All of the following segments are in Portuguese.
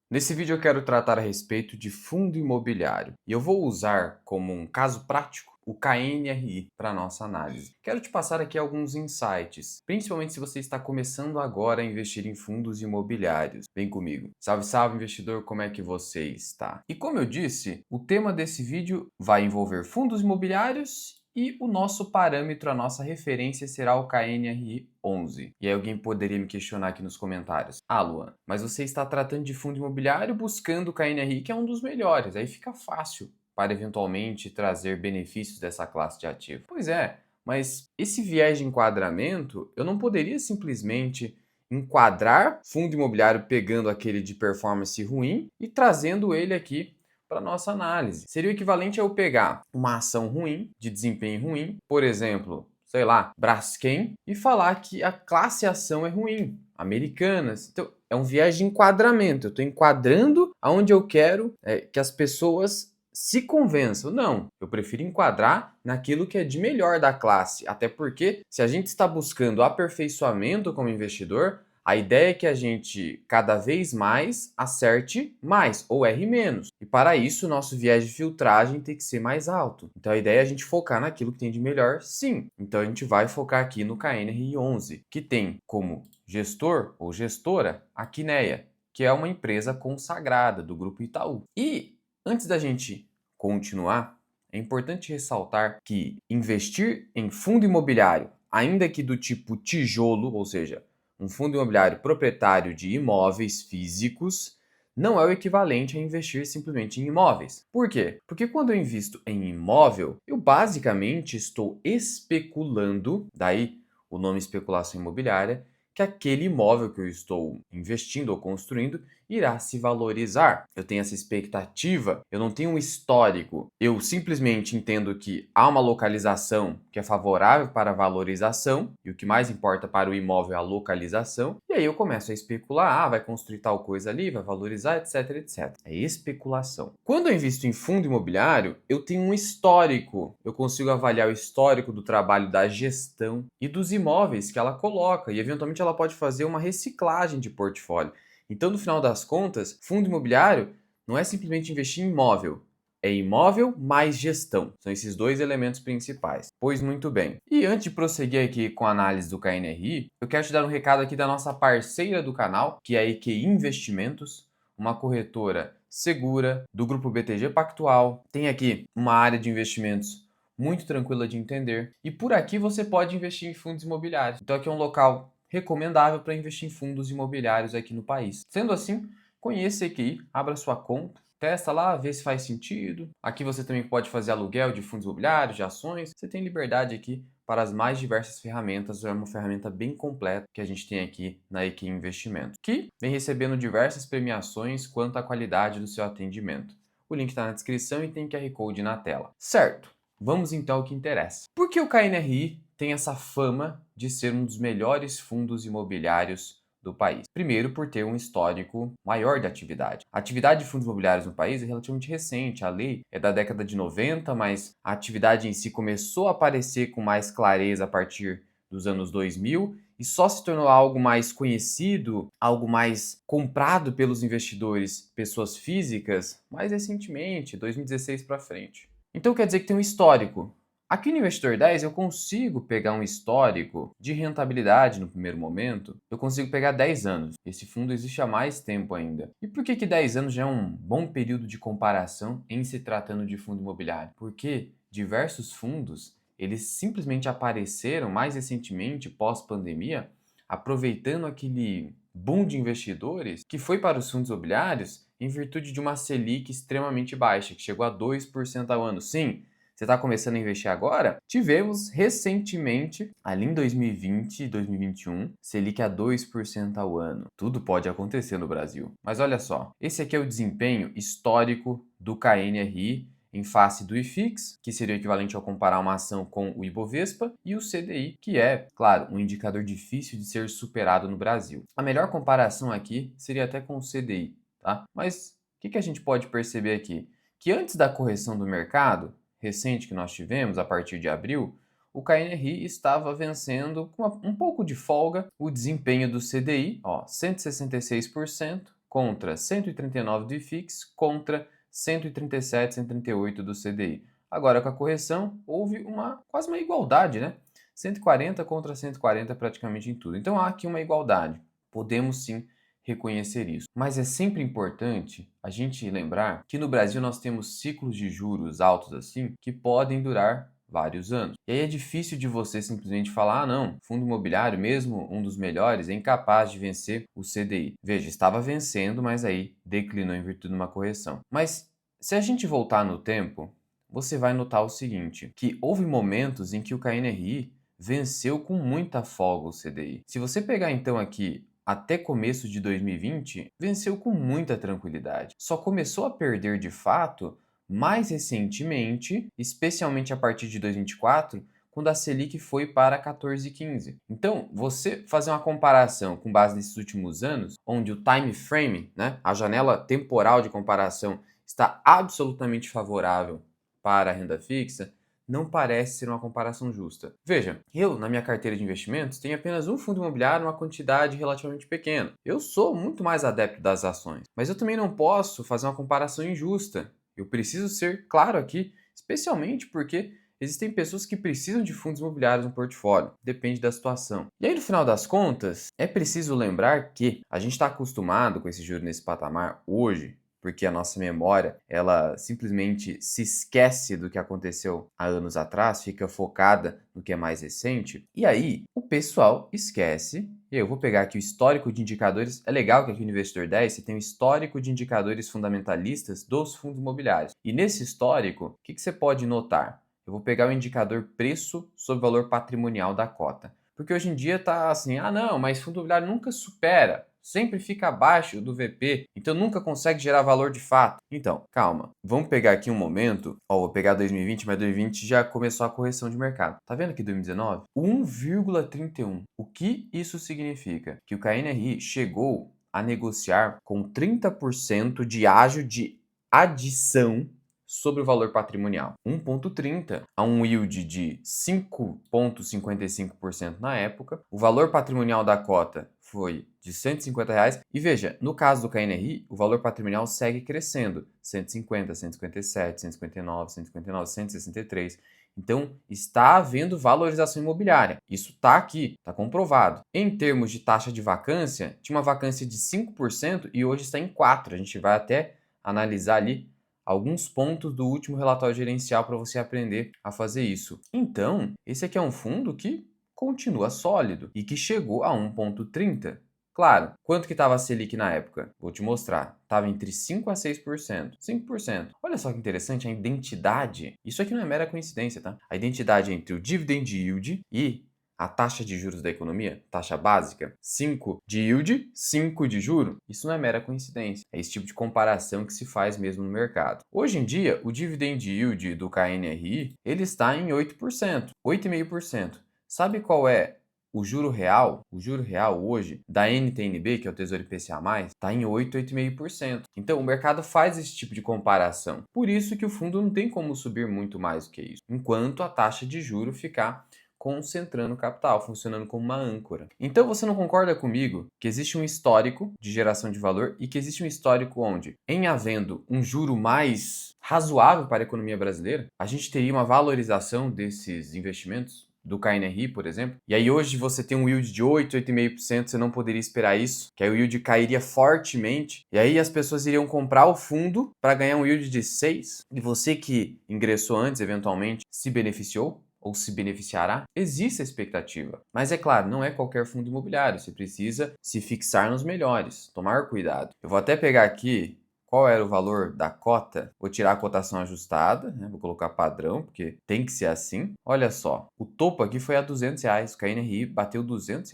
Nesse vídeo eu quero tratar a respeito de fundo imobiliário e eu vou usar como um caso prático o KNRI para nossa análise. Quero te passar aqui alguns insights, principalmente se você está começando agora a investir em fundos imobiliários. Vem comigo. Salve, salve investidor, como é que você está? E como eu disse, o tema desse vídeo vai envolver fundos imobiliários e o nosso parâmetro, a nossa referência será o KNRI 11. E aí alguém poderia me questionar aqui nos comentários. Ah, Luan, mas você está tratando de fundo imobiliário buscando o KNRI, que é um dos melhores. Aí fica fácil para eventualmente trazer benefícios dessa classe de ativo. Pois é, mas esse viés de enquadramento, eu não poderia simplesmente enquadrar fundo imobiliário pegando aquele de performance ruim e trazendo ele aqui para nossa análise. Seria o equivalente a eu pegar uma ação ruim, de desempenho ruim, por exemplo, sei lá, Braskem, e falar que a classe ação é ruim, Americanas. Então, é um viés de enquadramento. Eu estou enquadrando aonde eu quero que as pessoas se convençam. Não, eu prefiro enquadrar naquilo que é de melhor da classe. Até porque, se a gente está buscando aperfeiçoamento como investidor, a ideia é que a gente cada vez mais acerte mais ou erre menos. E para isso, o nosso viés de filtragem tem que ser mais alto. Então a ideia é a gente focar naquilo que tem de melhor, sim. Então a gente vai focar aqui no KNRI 11, que tem como gestor ou gestora a Quineia, que é uma empresa consagrada do Grupo Itaú. E antes da gente continuar, é importante ressaltar que investir em fundo imobiliário, ainda que do tipo tijolo, ou seja, um fundo imobiliário proprietário de imóveis físicos, não é o equivalente a investir simplesmente em imóveis. Por quê? Porque quando eu invisto em imóvel, eu basicamente estou especulando, daí o nome especulação imobiliária, que aquele imóvel que eu estou investindo ou construindo irá se valorizar. Eu tenho essa expectativa, eu não tenho um histórico. Eu simplesmente entendo que há uma localização que é favorável para a valorização, e o que mais importa para o imóvel é a localização, e aí eu começo a especular, vai construir tal coisa ali, vai valorizar, etc, etc. É especulação. Quando eu invisto em fundo imobiliário, eu tenho um histórico. Eu consigo avaliar o histórico do trabalho da gestão e dos imóveis que ela coloca, e eventualmente ela pode fazer uma reciclagem de portfólio. Então, no final das contas, fundo imobiliário não é simplesmente investir em imóvel, é imóvel mais gestão. São esses dois elementos principais. Pois muito bem. E antes de prosseguir aqui com a análise do KNRI, eu quero te dar um recado aqui da nossa parceira do canal, que é a EQI Investimentos, uma corretora segura do grupo BTG Pactual. Tem aqui uma área de investimentos muito tranquila de entender. E por aqui você pode investir em fundos imobiliários. Então aqui é um local recomendável para investir em fundos imobiliários aqui no país. Sendo assim, conheça aqui, abra sua conta, testa lá, vê se faz sentido. Aqui você também pode fazer aluguel de fundos imobiliários, de ações. Você tem liberdade aqui para as mais diversas ferramentas. É uma ferramenta bem completa que a gente tem aqui na EQI Investimentos, que vem recebendo diversas premiações quanto à qualidade do seu atendimento. O link está na descrição e tem QR Code na tela. Certo, vamos então ao que interessa. Por que o KNRI tem essa fama de ser um dos melhores fundos imobiliários do país? Primeiro, por ter um histórico maior de atividade. A atividade de fundos imobiliários no país é relativamente recente. A lei é da década de 90, mas a atividade em si começou a aparecer com mais clareza a partir dos anos 2000 e só se tornou algo mais conhecido, algo mais comprado pelos investidores, pessoas físicas, mais recentemente, 2016 para frente. Então quer dizer que tem um histórico. Aqui no Investidor 10 eu consigo pegar um histórico de rentabilidade no primeiro momento, eu consigo pegar 10 anos. Esse fundo existe há mais tempo ainda. E por que 10 anos já é um bom período de comparação em se tratando de fundo imobiliário? Porque diversos fundos, eles simplesmente apareceram mais recentemente, pós-pandemia, aproveitando aquele boom de investidores que foi para os fundos imobiliários em virtude de uma Selic extremamente baixa, que chegou a 2% ao ano. Sim, você está começando a investir agora? Tivemos recentemente, ali em 2020 e 2021, Selic a 2% ao ano. Tudo pode acontecer no Brasil. Mas olha só, esse aqui é o desempenho histórico do KNRI em face do IFIX, que seria o equivalente ao comparar uma ação com o Ibovespa, e o CDI, que é, claro, um indicador difícil de ser superado no Brasil. A melhor comparação aqui seria até com o CDI, tá? Mas o que a gente pode perceber aqui? Que antes da correção do mercado, recente que nós tivemos, a partir de abril, o KNRI estava vencendo com um pouco de folga o desempenho do CDI, 166%, contra 139 do IFIX contra 137, 138 do CDI. Agora, com a correção, houve quase uma igualdade, né? 140 contra 140 praticamente em tudo. Então, há aqui uma igualdade. Podemos sim reconhecer isso. Mas é sempre importante a gente lembrar que no Brasil nós temos ciclos de juros altos assim que podem durar vários anos. E aí é difícil de você simplesmente falar, ah não, fundo imobiliário, mesmo um dos melhores, é incapaz de vencer o CDI. Veja, estava vencendo, mas aí declinou em virtude de uma correção. Mas se a gente voltar no tempo, você vai notar o seguinte, que houve momentos em que o KNRI venceu com muita folga o CDI. Se você pegar então aqui até começo de 2020, venceu com muita tranquilidade. Só começou a perder de fato mais recentemente, especialmente a partir de 2024, quando a Selic foi para 14,15. Então, você fazer uma comparação com base nesses últimos anos, onde o time frame, né, a janela temporal de comparação, está absolutamente favorável para a renda fixa, não parece ser uma comparação justa. Veja, eu, na minha carteira de investimentos, tenho apenas um fundo imobiliário, uma quantidade relativamente pequena. Eu sou muito mais adepto das ações, mas eu também não posso fazer uma comparação injusta. Eu preciso ser claro aqui, especialmente porque existem pessoas que precisam de fundos imobiliários no portfólio, depende da situação. E aí, no final das contas, é preciso lembrar que a gente está acostumado com esse juro nesse patamar hoje, porque a nossa memória, ela simplesmente se esquece do que aconteceu há anos atrás, fica focada no que é mais recente, e aí o pessoal esquece. E aí eu vou pegar aqui o histórico de indicadores. É legal que aqui no Investidor 10 você tem o histórico de indicadores fundamentalistas dos fundos imobiliários. E nesse histórico, o que você pode notar? Eu vou pegar o indicador preço sobre valor patrimonial da cota. Porque hoje em dia tá assim, ah não, mas fundo imobiliário nunca supera, sempre fica abaixo do VP, então nunca consegue gerar valor de fato. Então, calma, vamos pegar aqui um momento, vou pegar 2020, mas 2020 já começou a correção de mercado. Tá vendo aqui 2019? 1,31. O que isso significa? Que o KNRI chegou a negociar com 30% de ágio de adição sobre o valor patrimonial. 1,30 a um yield de 5,55% na época. O valor patrimonial da cota foi de R$ 150. E veja, no caso do KNRI, o valor patrimonial segue crescendo. 150, 157, 159, 159, 163. Então, está havendo valorização imobiliária. Isso está aqui, está comprovado. Em termos de taxa de vacância, tinha uma vacância de 5% e hoje está em 4%. A gente vai até analisar ali alguns pontos do último relatório gerencial para você aprender a fazer isso. Então, esse aqui é um fundo que continua sólido e que chegou a 1,30. Claro, quanto que estava a Selic na época? Vou te mostrar. Estava entre 5% a 6%. 5%. Olha só que interessante a identidade. Isso aqui não é mera coincidência, tá? A identidade entre o dividend yield e a taxa de juros da economia, taxa básica, 5 de yield, 5 de juro, isso não é mera coincidência. É esse tipo de comparação que se faz mesmo no mercado. Hoje em dia, o dividend yield do KNRI, ele está em 8%, 8,5%. Sabe qual é o juro real? O juro real hoje da NTNB, que é o Tesouro IPCA+, está em 8, 8,5%. Então, o mercado faz esse tipo de comparação. Por isso que o fundo não tem como subir muito mais do que isso, enquanto a taxa de juro ficar concentrando o capital, funcionando como uma âncora. Então você não concorda comigo que existe um histórico de geração de valor e que existe um histórico onde, em havendo um juro mais razoável para a economia brasileira, a gente teria uma valorização desses investimentos? Do KNRI, por exemplo. E aí hoje você tem um yield de 8, 8,5%, você não poderia esperar isso, que aí o yield cairia fortemente, e aí as pessoas iriam comprar o fundo para ganhar um yield de 6, e você que ingressou antes, eventualmente, se beneficiou? Ou se beneficiará? Existe a expectativa. Mas é claro, não é qualquer fundo imobiliário. Você precisa se fixar nos melhores, tomar cuidado. Eu vou até pegar aqui qual era o valor da cota. Vou tirar a cotação ajustada, né? Vou colocar padrão, porque tem que ser assim. Olha só, o topo aqui foi a R$ 200. O KNRI bateu R$ 200.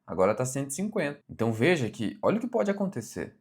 Agora está 150. Então veja que, olha o que pode acontecer.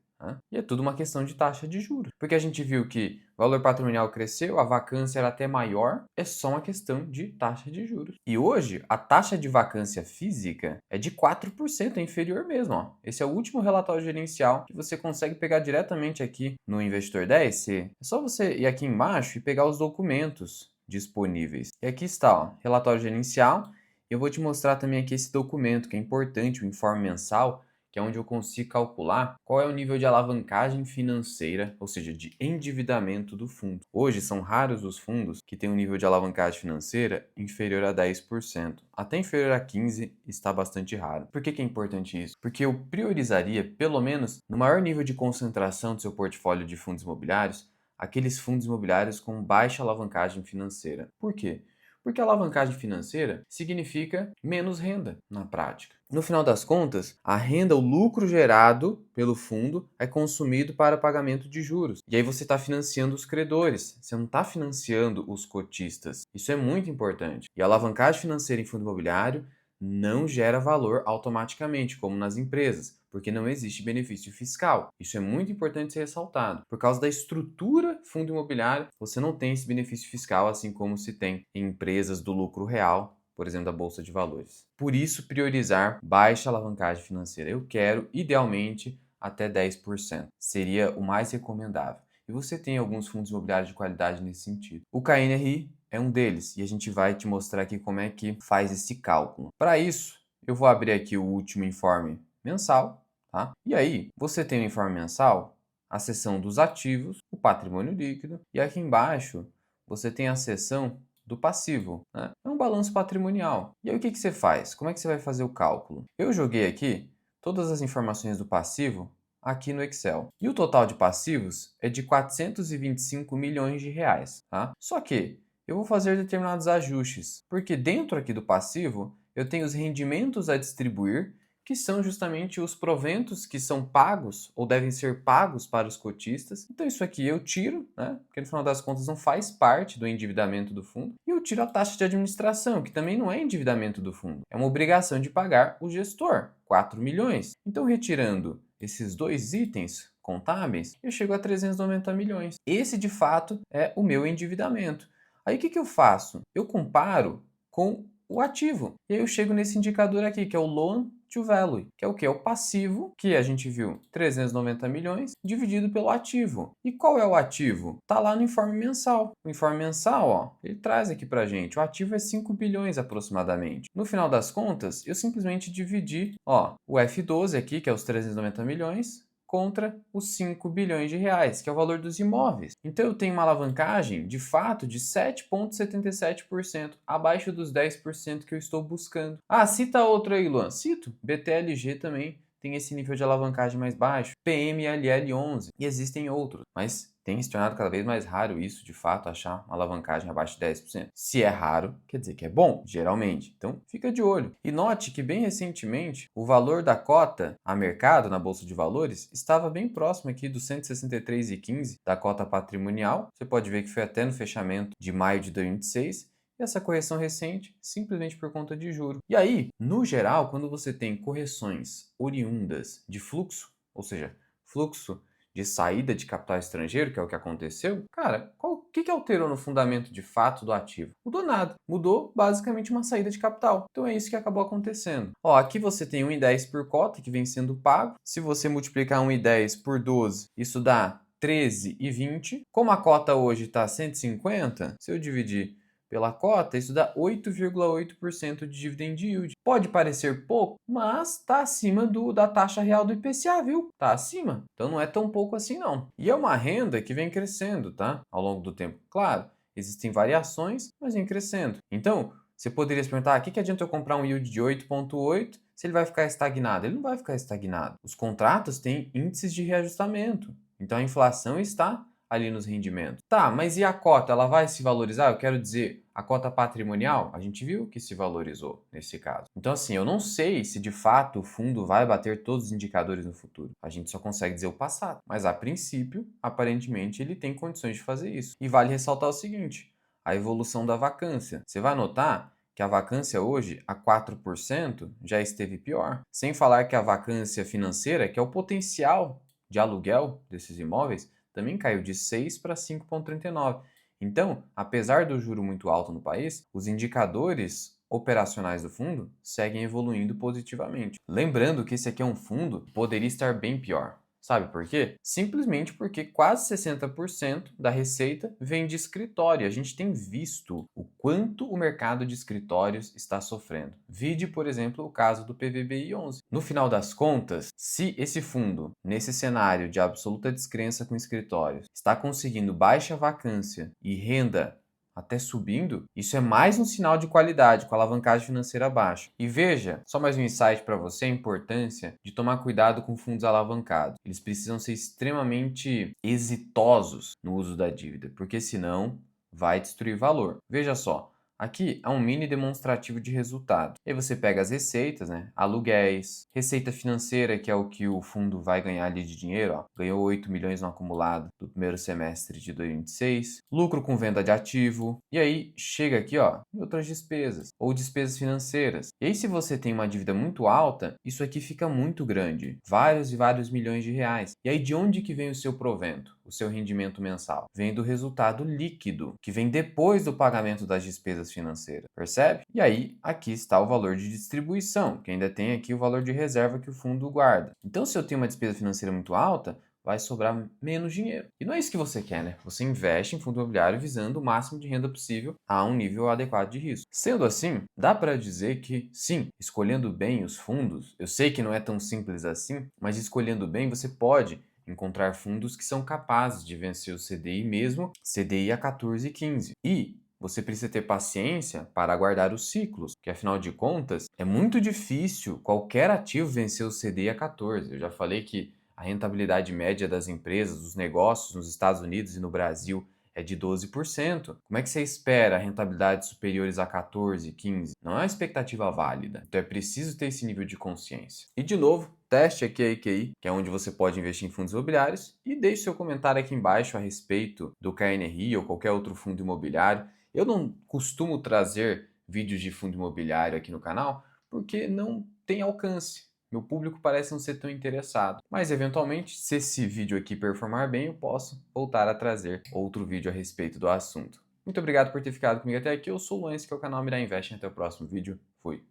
E é tudo uma questão de taxa de juros. Porque a gente viu que o valor patrimonial cresceu, a vacância era até maior, é só uma questão de taxa de juros. E hoje, a taxa de vacância física é de 4%, é inferior mesmo. Ó. Esse é o último relatório gerencial que você consegue pegar diretamente aqui no Investidor 10. É só você ir aqui embaixo e pegar os documentos disponíveis. E aqui está, ó, relatório gerencial. Eu vou te mostrar também aqui esse documento que é importante, o informe mensal, que é onde eu consigo calcular qual é o nível de alavancagem financeira, ou seja, de endividamento do fundo. Hoje são raros os fundos que têm um nível de alavancagem financeira inferior a 10%. Até inferior a 15% está bastante raro. Por que é importante isso? Porque eu priorizaria, pelo menos no maior nível de concentração do seu portfólio de fundos imobiliários, aqueles fundos imobiliários com baixa alavancagem financeira. Por quê? Porque a alavancagem financeira significa menos renda na prática. No final das contas, a renda, o lucro gerado pelo fundo é consumido para pagamento de juros. E aí você está financiando os credores, você não está financiando os cotistas. Isso é muito importante. E a alavancagem financeira em fundo imobiliário não gera valor automaticamente, como nas empresas, porque não existe benefício fiscal. Isso é muito importante ser ressaltado. Por causa da estrutura fundo imobiliário, você não tem esse benefício fiscal, assim como se tem em empresas do lucro real, por exemplo, da Bolsa de Valores. Por isso, priorizar baixa alavancagem financeira. Eu quero, idealmente, até 10%. Seria o mais recomendável. E você tem alguns fundos imobiliários de qualidade nesse sentido. O KNRI é um deles e a gente vai te mostrar aqui como é que faz esse cálculo. Para isso, eu vou abrir aqui o último informe mensal, tá? E aí, você tem o informe mensal, a seção dos ativos, o patrimônio líquido, e aqui embaixo você tem a seção do passivo, né? É um balanço patrimonial. E aí o que você faz? Como é que você vai fazer o cálculo? Eu joguei aqui todas as informações do passivo aqui no Excel. E o total de passivos é de 425 milhões de reais, tá? Só que eu vou fazer determinados ajustes, porque dentro aqui do passivo eu tenho os rendimentos a distribuir, que são justamente os proventos que são pagos ou devem ser pagos para os cotistas. Então isso aqui eu tiro, né? Porque no final das contas não faz parte do endividamento do fundo. E eu tiro a taxa de administração, que também não é endividamento do fundo. É uma obrigação de pagar o gestor, 4 milhões. Então retirando esses dois itens contábeis, eu chego a 390 milhões. Esse de fato é o meu endividamento. Aí o que eu faço? Eu comparo com o ativo. E aí eu chego nesse indicador aqui, que é o Loan to Value, que é o que? É o passivo, que a gente viu 390 milhões, dividido pelo ativo. E qual é o ativo? Tá lá no informe mensal. O informe mensal, ó, ele traz aqui pra gente, o ativo é 5 bilhões aproximadamente. No final das contas, eu simplesmente dividi, ó, o F12 aqui, que é os 390 milhões, contra os 5 bilhões de reais, que é o valor dos imóveis. Então eu tenho uma alavancagem, de fato, de 7,77%, abaixo dos 10% que eu estou buscando. Ah, cita outro aí, Luan. Cito. BTLG também tem esse nível de alavancagem mais baixo. PMLL11. E existem outros, mas tem se tornado cada vez mais raro isso, de fato, achar uma alavancagem abaixo de 10%. Se é raro, quer dizer que é bom, geralmente. Então, fica de olho. E note que, bem recentemente, o valor da cota a mercado na Bolsa de Valores estava bem próximo aqui dos 163,15 da cota patrimonial. Você pode ver que foi até no fechamento de maio de 2026. E essa correção recente, simplesmente por conta de juro. E aí, no geral, quando você tem correções oriundas de fluxo, ou seja, fluxo de saída de capital estrangeiro, que é o que aconteceu, cara, o que alterou no fundamento de fato do ativo? Mudou nada. Mudou basicamente uma saída de capital. Então é isso que acabou acontecendo. Ó, aqui você tem 1,10 por cota que vem sendo pago. Se você multiplicar 1,10 por 12, isso dá 13,20. Como a cota hoje está 150, se eu dividir pela cota, isso dá 8,8% de dividend yield. Pode parecer pouco, mas está acima da taxa real do IPCA, viu? Está acima. Então não é tão pouco assim não. E é uma renda que vem crescendo, tá? Ao longo do tempo. Claro, existem variações, mas vem crescendo. Então, você poderia se perguntar, o que adianta eu comprar um yield de 8,8 se ele vai ficar estagnado? Ele não vai ficar estagnado. Os contratos têm índices de reajustamento. Então a inflação está ali nos rendimentos. Tá, mas e a cota? Ela vai se valorizar? Eu quero dizer, a cota patrimonial, a gente viu que se valorizou nesse caso. Então, assim, eu não sei se de fato o fundo vai bater todos os indicadores no futuro. A gente só consegue dizer o passado. Mas a princípio, aparentemente, ele tem condições de fazer isso. E vale ressaltar o seguinte: a evolução da vacância. Você vai notar que a vacância hoje, a 4%, já esteve pior. Sem falar que a vacância financeira, que é o potencial de aluguel desses imóveis, também caiu de 6 para 5,39. Então, apesar do juro muito alto no país, os indicadores operacionais do fundo seguem evoluindo positivamente. Lembrando que esse aqui é um fundo que poderia estar bem pior. Sabe por quê? Simplesmente porque quase 60% da receita vem de escritório. A gente tem visto o quanto o mercado de escritórios está sofrendo. Vide, por exemplo, o caso do PVBI 11. No final das contas, se esse fundo, nesse cenário de absoluta descrença com escritórios, está conseguindo baixa vacância e renda até subindo, isso é mais um sinal de qualidade, com alavancagem financeira baixa. E veja, só mais um insight para você, a importância de tomar cuidado com fundos alavancados. Eles precisam ser extremamente exitosos no uso da dívida, porque senão vai destruir valor. Veja só, aqui é um mini demonstrativo de resultado. E aí você pega as receitas, né? Aluguéis, receita financeira, que é o que o fundo vai ganhar ali de dinheiro, ó. Ganhou 8 milhões no acumulado do primeiro semestre de 2026. Lucro com venda de ativo. E aí chega aqui, ó, em outras despesas ou despesas financeiras. E aí se você tem uma dívida muito alta, isso aqui fica muito grande, vários e vários milhões de reais. E aí de onde que vem o seu provento? O seu rendimento mensal? Vem do resultado líquido, que vem depois do pagamento das despesas financeiras, percebe? E aí, aqui está o valor de distribuição, que ainda tem aqui o valor de reserva que o fundo guarda. Então, se eu tenho uma despesa financeira muito alta, vai sobrar menos dinheiro. E não é isso que você quer, né? Você investe em fundo imobiliário visando o máximo de renda possível a um nível adequado de risco. Sendo assim, dá para dizer que, sim, escolhendo bem os fundos, eu sei que não é tão simples assim, mas escolhendo bem você pode encontrar fundos que são capazes de vencer o CDI mesmo, CDI a 14,15. E você precisa ter paciência para aguardar os ciclos, que afinal de contas é muito difícil qualquer ativo vencer o CDI a 14. Eu já falei que a rentabilidade média das empresas, dos negócios nos Estados Unidos e no Brasil é de 12%. Como é que você espera rentabilidades superiores a 14, 15? Não é uma expectativa válida. Então é preciso ter esse nível de consciência. E de novo, teste aqui a EQI, que é onde você pode investir em fundos imobiliários, e deixe seu comentário aqui embaixo a respeito do KNRI ou qualquer outro fundo imobiliário. Eu não costumo trazer vídeos de fundo imobiliário aqui no canal porque não tem alcance. Meu público parece não ser tão interessado. Mas, eventualmente, se esse vídeo aqui performar bem, eu posso voltar a trazer outro vídeo a respeito do assunto. Muito obrigado por ter ficado comigo até aqui. Eu sou o Luan, esse que é o canal Mirai Invest. Até o próximo vídeo. Fui!